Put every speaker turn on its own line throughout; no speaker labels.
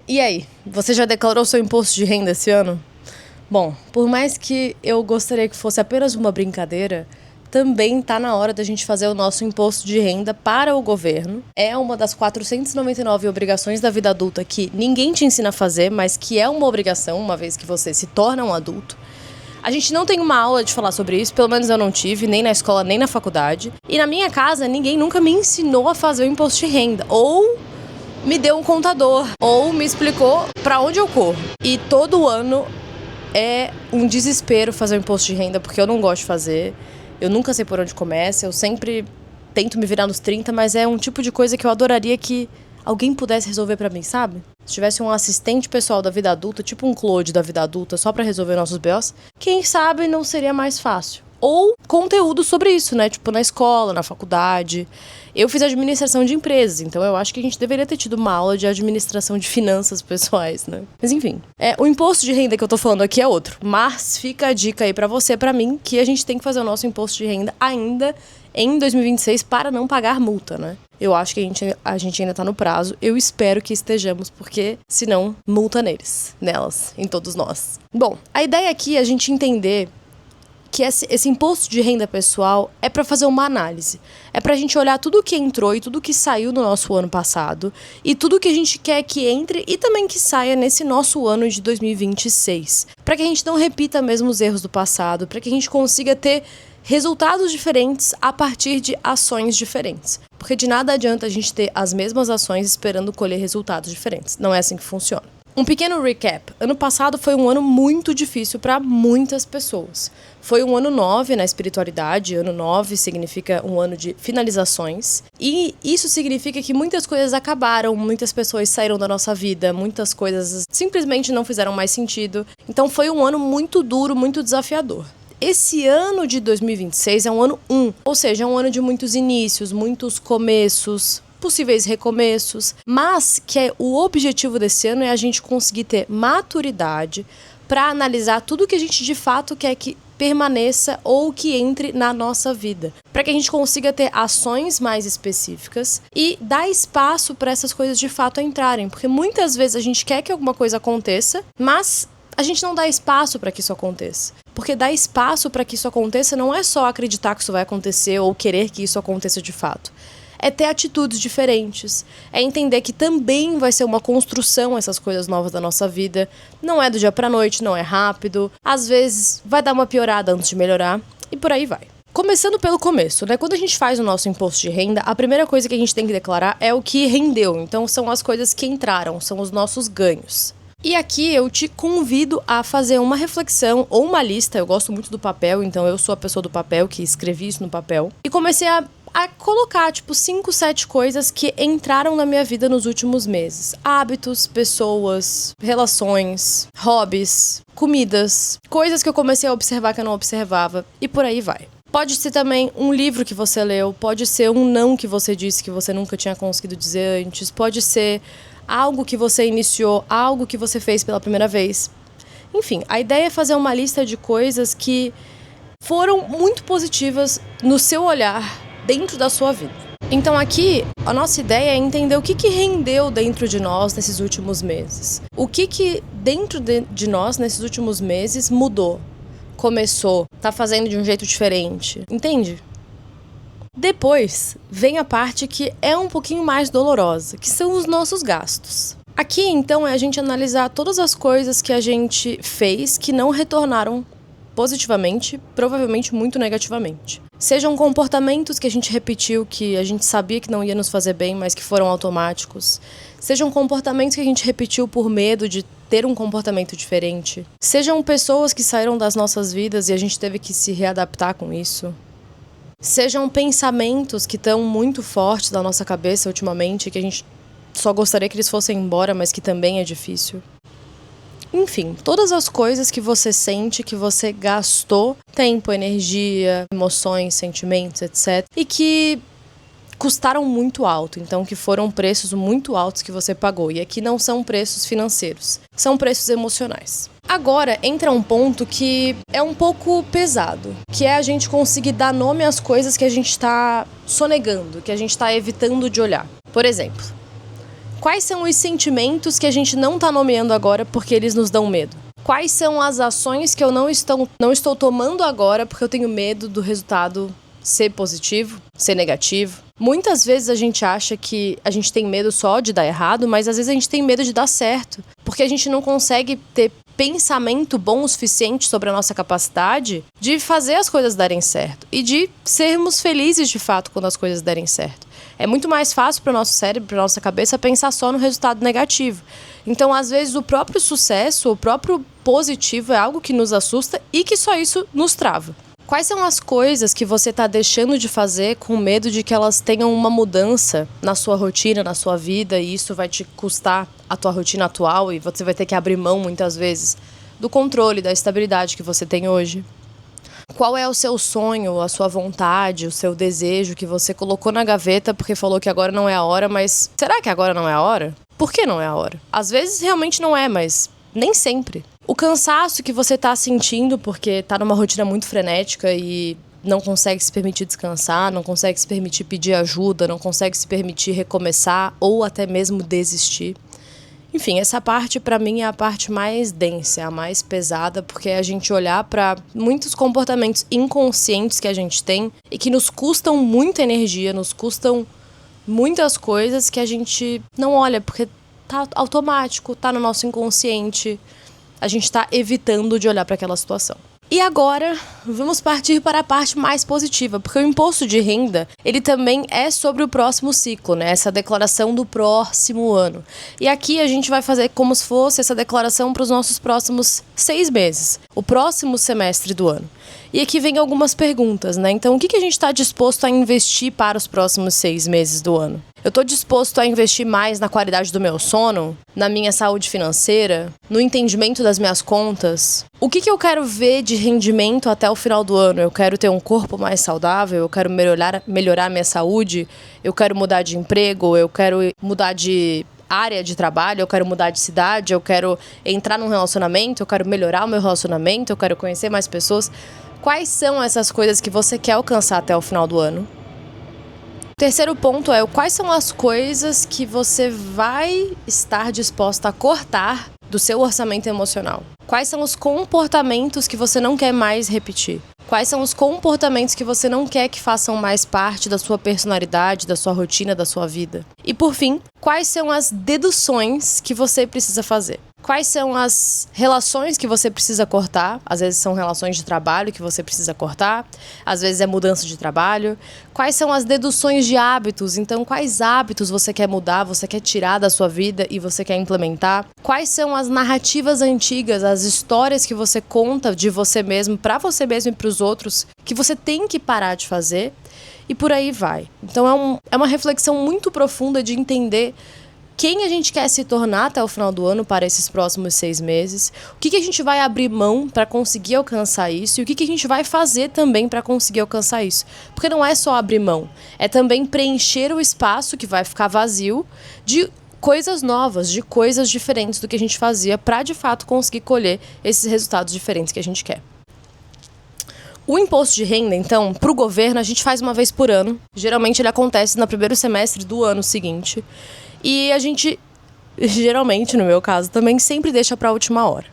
E aí, você já declarou seu imposto de renda esse ano? Bom, por mais que eu gostaria que fosse apenas uma brincadeira, também tá na hora da gente fazer o nosso imposto de renda para o governo. É uma das 499 obrigações da vida adulta que ninguém te ensina a fazer, mas que é uma obrigação, uma vez que você se torna um adulto. A gente não tem uma aula de falar sobre isso, pelo menos eu não tive, nem na escola, nem na faculdade. E na minha casa, ninguém nunca me ensinou a fazer o imposto de renda. Ou me deu um contador, ou me explicou pra onde eu corro. E todo ano é um desespero fazer o imposto de renda, porque eu não gosto de fazer. Eu nunca sei por onde começa, eu sempre tento me virar nos 30, mas é um tipo de coisa que eu adoraria que alguém pudesse resolver pra mim, sabe? Se tivesse um assistente pessoal da vida adulta, tipo um Claude da vida adulta, só pra resolver nossos BOs, quem sabe não seria mais fácil. Ou conteúdo sobre isso, né? Tipo, na escola, na faculdade. Eu fiz administração de empresas, então eu acho que a gente deveria ter tido uma aula de administração de finanças pessoais, né? Mas enfim, o imposto de renda que eu tô falando aqui é outro. Mas fica a dica aí pra você, pra mim, que a gente tem que fazer o nosso imposto de renda ainda em 2026 para não pagar multa, né? Eu acho que a gente ainda tá no prazo. Eu espero que estejamos, porque senão, multa nelas, em todos nós. Bom, a ideia aqui é a gente entender que esse imposto de renda pessoal é para fazer uma análise. É pra gente olhar tudo que entrou e tudo que saiu no nosso ano passado e tudo que a gente quer que entre e também que saia nesse nosso ano de 2026. Para que a gente não repita mesmo os erros do passado, para que a gente consiga ter resultados diferentes a partir de ações diferentes. Porque de nada adianta a gente ter as mesmas ações esperando colher resultados diferentes. Não é assim que funciona. Um pequeno recap. Ano passado foi um ano muito difícil para muitas pessoas. Foi um ano 9 na espiritualidade. Ano 9 significa um ano de finalizações. E isso significa que muitas coisas acabaram, muitas pessoas saíram da nossa vida, muitas coisas simplesmente não fizeram mais sentido. Então foi um ano muito duro, muito desafiador. Esse ano de 2026 é um ano 1, ou seja, é um ano de muitos inícios, muitos começos, possíveis recomeços, mas que o objetivo desse ano é a gente conseguir ter maturidade para analisar tudo que a gente de fato quer que permaneça ou que entre na nossa vida, para que a gente consiga ter ações mais específicas e dar espaço para essas coisas de fato entrarem, porque muitas vezes a gente quer que alguma coisa aconteça, mas a gente não dá espaço para que isso aconteça. Porque dar espaço para que isso aconteça não é só acreditar que isso vai acontecer ou querer que isso aconteça de fato. É ter atitudes diferentes, é entender que também vai ser uma construção essas coisas novas da nossa vida. Não é do dia pra noite, não é rápido. Às vezes vai dar uma piorada antes de melhorar e por aí vai. Começando pelo começo, né? Quando a gente faz o nosso imposto de renda, a primeira coisa que a gente tem que declarar é o que rendeu. Então são as coisas que entraram, são os nossos ganhos. E aqui eu te convido a fazer uma reflexão ou uma lista. Eu gosto muito do papel, então eu sou a pessoa do papel que escrevi isso no papel. E comecei a colocar, 5, 7 coisas que entraram na minha vida nos últimos meses. Hábitos, pessoas, relações, hobbies, comidas, coisas que eu comecei a observar que eu não observava. E por aí vai. Pode ser também um livro que você leu, pode ser um não que você disse que você nunca tinha conseguido dizer antes, pode ser algo que você iniciou, algo que você fez pela primeira vez. Enfim, a ideia é fazer uma lista de coisas que foram muito positivas no seu olhar dentro da sua vida. Então aqui, a nossa ideia é entender o que rendeu dentro de nós nesses últimos meses. O que dentro de nós nesses últimos meses mudou, começou, tá fazendo de um jeito diferente, entende? Depois vem a parte que é um pouquinho mais dolorosa, que são os nossos gastos. Aqui, então, é a gente analisar todas as coisas que a gente fez que não retornaram positivamente, provavelmente muito negativamente. Sejam comportamentos que a gente repetiu, que a gente sabia que não ia nos fazer bem, mas que foram automáticos. Sejam comportamentos que a gente repetiu por medo de ter um comportamento diferente. Sejam pessoas que saíram das nossas vidas e a gente teve que se readaptar com isso. Sejam pensamentos que estão muito fortes na nossa cabeça ultimamente, que a gente só gostaria que eles fossem embora, mas que também é difícil. Enfim, todas as coisas que você sente, que você gastou tempo, energia, emoções, sentimentos, etc. E que custaram muito alto, então que foram preços muito altos que você pagou. E aqui não são preços financeiros, são preços emocionais. Agora entra um ponto que é um pouco pesado, que é a gente conseguir dar nome às coisas que a gente está sonegando, que a gente está evitando de olhar. Por exemplo, Quais são os sentimentos que a gente não tá nomeando agora porque eles nos dão medo? Quais são as ações que eu não estou tomando agora porque eu tenho medo do resultado ser positivo, ser negativo? Muitas vezes a gente acha que a gente tem medo só de dar errado, mas às vezes a gente tem medo de dar certo, porque a gente não consegue ter pensamento bom o suficiente sobre a nossa capacidade de fazer as coisas darem certo e de sermos felizes de fato quando as coisas derem certo. É muito mais fácil para o nosso cérebro, para a nossa cabeça, pensar só no resultado negativo. Então, às vezes, o próprio sucesso, o próprio positivo é algo que nos assusta e que só isso nos trava. Quais são as coisas que você está deixando de fazer com medo de que elas tenham uma mudança na sua rotina, na sua vida, e isso vai te custar a tua rotina atual e você vai ter que abrir mão, muitas vezes, do controle, da estabilidade que você tem hoje? Qual é o seu sonho, a sua vontade, o seu desejo que você colocou na gaveta porque falou que agora não é a hora, mas será que agora não é a hora? Por que não é a hora? Às vezes realmente não é, mas nem sempre. O cansaço que você tá sentindo porque tá numa rotina muito frenética e não consegue se permitir descansar, não consegue se permitir pedir ajuda, não consegue se permitir recomeçar ou até mesmo desistir. Enfim, essa parte pra mim é a parte mais densa, a mais pesada, porque é a gente olhar pra muitos comportamentos inconscientes que a gente tem e que nos custam muita energia, nos custam muitas coisas que a gente não olha porque tá automático, tá no nosso inconsciente. A gente está evitando de olhar para aquela situação. E agora, vamos partir para a parte mais positiva, porque o imposto de renda, ele também é sobre o próximo ciclo, né? Essa declaração do próximo ano. E aqui a gente vai fazer como se fosse essa declaração para os nossos próximos 6 meses, o próximo semestre do ano. E aqui vem algumas perguntas, né? Então, o que a gente está disposto a investir para os próximos 6 meses do ano? Eu estou disposto a investir mais na qualidade do meu sono, na minha saúde financeira, no entendimento das minhas contas? O que eu quero ver de rendimento até o final do ano? Eu quero ter um corpo mais saudável, eu quero melhorar a minha saúde, eu quero mudar de emprego, eu quero mudar de área de trabalho, eu quero mudar de cidade, eu quero entrar num relacionamento, eu quero melhorar o meu relacionamento, eu quero conhecer mais pessoas. Quais são essas coisas que você quer alcançar até o final do ano? O terceiro ponto é quais são as coisas que você vai estar disposta a cortar do seu orçamento emocional? Quais são os comportamentos que você não quer mais repetir? Quais são os comportamentos que você não quer que façam mais parte da sua personalidade, da sua rotina, da sua vida? E por fim, quais são as deduções que você precisa fazer? Quais são as relações que você precisa cortar? Às vezes são relações de trabalho que você precisa cortar, às vezes é mudança de trabalho. Quais são as deduções de hábitos? Então, quais hábitos você quer mudar, você quer tirar da sua vida e você quer implementar? Quais são as narrativas antigas, as histórias que você conta de você mesmo, para você mesmo e para os outros, que você tem que parar de fazer? E por aí vai. Então, é uma reflexão muito profunda de entender quem a gente quer se tornar até o final do ano para esses próximos 6 meses, o que a gente vai abrir mão para conseguir alcançar isso e o que a gente vai fazer também para conseguir alcançar isso. Porque não é só abrir mão, é também preencher o espaço que vai ficar vazio de coisas novas, de coisas diferentes do que a gente fazia para de fato conseguir colher esses resultados diferentes que a gente quer. O imposto de renda, então, para o governo, a gente faz uma vez por ano. Geralmente ele acontece no primeiro semestre do ano seguinte. E a gente, geralmente, no meu caso, também sempre deixa para a última hora.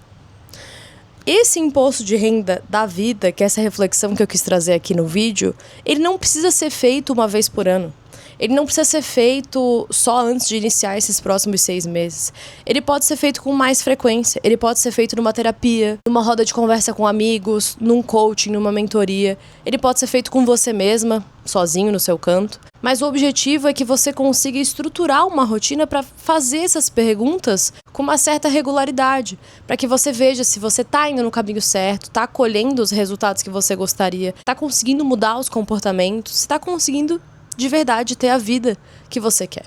Esse imposto de renda da vida, que é essa reflexão que eu quis trazer aqui no vídeo, ele não precisa ser feito uma vez por ano. Ele não precisa ser feito só antes de iniciar esses próximos 6 meses. Ele pode ser feito com mais frequência. Ele pode ser feito numa terapia, numa roda de conversa com amigos, num coaching, numa mentoria. Ele pode ser feito com você mesma, sozinho no seu canto. Mas o objetivo é que você consiga estruturar uma rotina para fazer essas perguntas com uma certa regularidade, para que você veja se você está indo no caminho certo, está colhendo os resultados que você gostaria, está conseguindo mudar os comportamentos, está conseguindo de verdade ter a vida que você quer.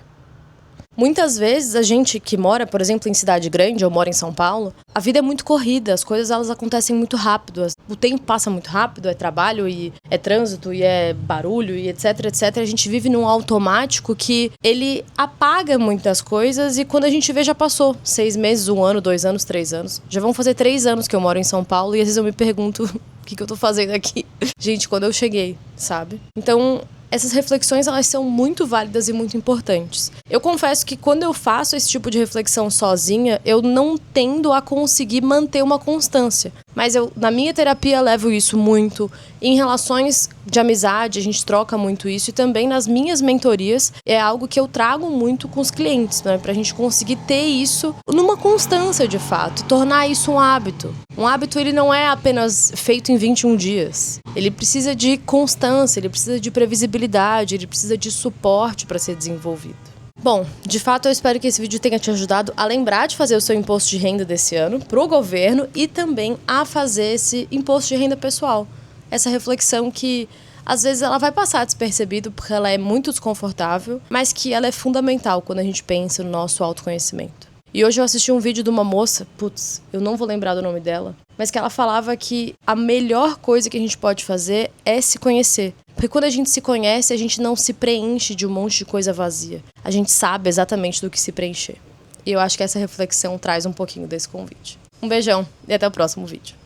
Muitas vezes a gente que mora, por exemplo, em cidade grande, eu moro em São Paulo, a vida é muito corrida, as coisas elas acontecem muito rápido, o tempo passa muito rápido, é trabalho e é trânsito e é barulho e etc, etc. A gente vive num automático que ele apaga muitas coisas e quando a gente vê já passou 6 meses, 1 ano, 2 anos, 3 anos. Já vão fazer 3 anos que eu moro em São Paulo e às vezes eu me pergunto o que eu tô fazendo aqui. Gente, quando eu cheguei, sabe? Então, essas reflexões elas são muito válidas e muito importantes. Eu confesso que quando eu faço esse tipo de reflexão sozinha, eu não tendo a conseguir manter uma constância. Mas eu, na minha terapia, levo isso muito. Em relações de amizade, a gente troca muito isso. E também nas minhas mentorias, é algo que eu trago muito com os clientes, né? Pra gente conseguir ter isso numa constância, de fato. Tornar isso um hábito. Um hábito, ele não é apenas feito em 21 dias. Ele precisa de constância, ele precisa de previsibilidade, ele precisa de suporte para ser desenvolvido. Bom, de fato eu espero que esse vídeo tenha te ajudado a lembrar de fazer o seu imposto de renda desse ano pro governo e também a fazer esse imposto de renda pessoal. Essa reflexão que às vezes ela vai passar despercebido porque ela é muito desconfortável, mas que ela é fundamental quando a gente pensa no nosso autoconhecimento. E hoje eu assisti um vídeo de uma moça, eu não vou lembrar do nome dela, mas que ela falava que a melhor coisa que a gente pode fazer é se conhecer. Porque quando a gente se conhece, a gente não se preenche de um monte de coisa vazia. A gente sabe exatamente do que se preencher. E eu acho que essa reflexão traz um pouquinho desse convite. Um beijão e até o próximo vídeo.